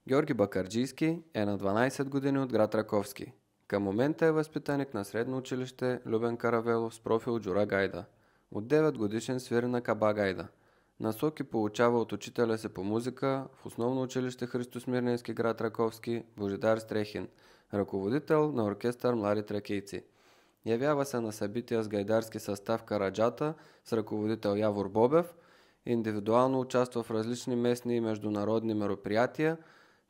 Георги Бакърджийски е на 12 години от град Раковски. Към момента е възпитаник на средно училище Любен Каравелов с профил Джура Гайда. От 9 годишен свири на каба гайда. Насоки получава от учителя се по музика в основно училище Христо Смирненски, град Раковски, Божидар Стрехин, ръководител на оркестър Млади тракийци. Явява се на събития с гайдарски състав Караджата с ръководител Явор Бобев, индивидуално участва в различни местни и международни мероприятия,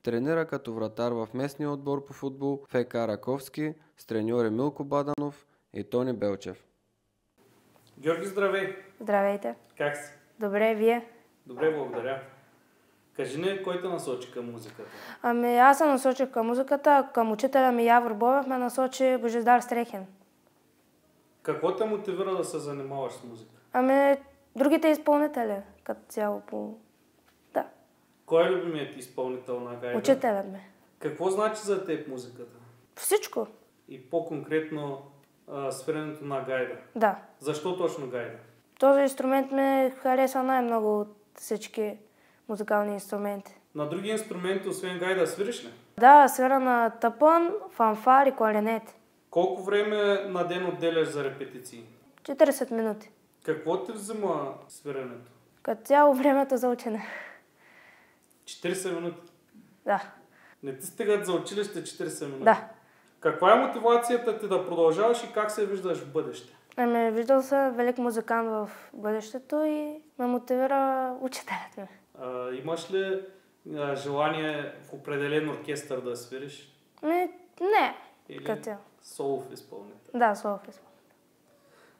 тренира като вратар в местния отбор по футбол ФК Раковски с треньори Милко Баданов и Тони Белчев. Георги, здравей! Здравейте! Как си? Добре, вие? Добре, благодаря. Кажи ни, кой те насочи към музиката? Аз се насочих към музиката, към учителя ми Явор Бобев ме насочи Божидар Стрехин. Какво те мотивира да се занимаваш с музика? Другите изпълнители, като цяло по... Да. Кой е любимият ти изпълнител на гайда? Учителят ми. Какво значи за теб музиката? Всичко. И по-конкретно свиренето на гайда? Да. Защо точно гайда? Този инструмент ме хареса най-много от всички музикални инструменти. На други инструменти, освен гайда, свириш ли? Да, свира на тъпън, фанфар и кларинет. Колко време на ден отделяш за репетиции? 40 минути. Какво ти взима свиренето? Като цяло времето за учене. 40 минути? Да. Не ти стигат за училище 40 минути? Да. Каква е мотивацията ти да продължаваш и как се виждаш в бъдеще? Виждал се велик музикант в бъдещето и ме мотивира учителят ми. Имаш ли желание в определен оркестър да свириш? Не. Или солов изпълнител? Да, солов изпълнител.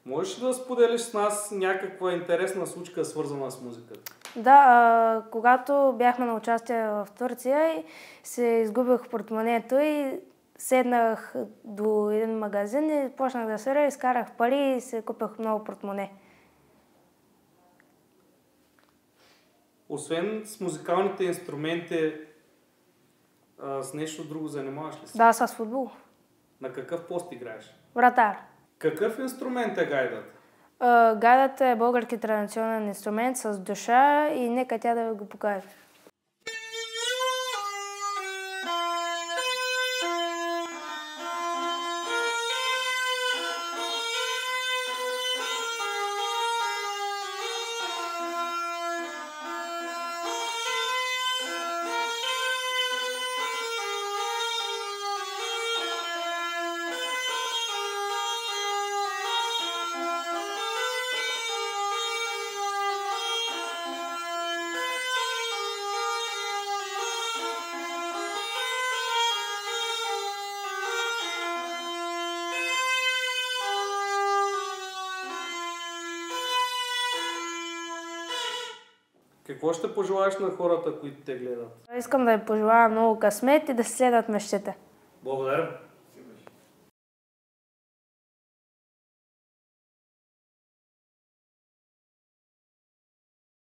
Можеш ли да споделиш с нас някаква интересна случка, свързана с музиката? Да, когато бяхме на участие в Турция и се изгубих портмонето и седнах до един магазин и почнах да свиря, изкарах пари и се купих много портмоне. Освен с музикалните инструменти, с нещо друго занимаваш ли се? Да, с футбол. На какъв пост играеш? Вратар. Какъв инструмент е гайдата? Гайдата е български традиционен инструмент с душа и нека тя да го покаже. Какво ще пожелаеш на хората, които те гледат? Искам да ви пожелая много късмет и да си следват мечтите. Благодаря.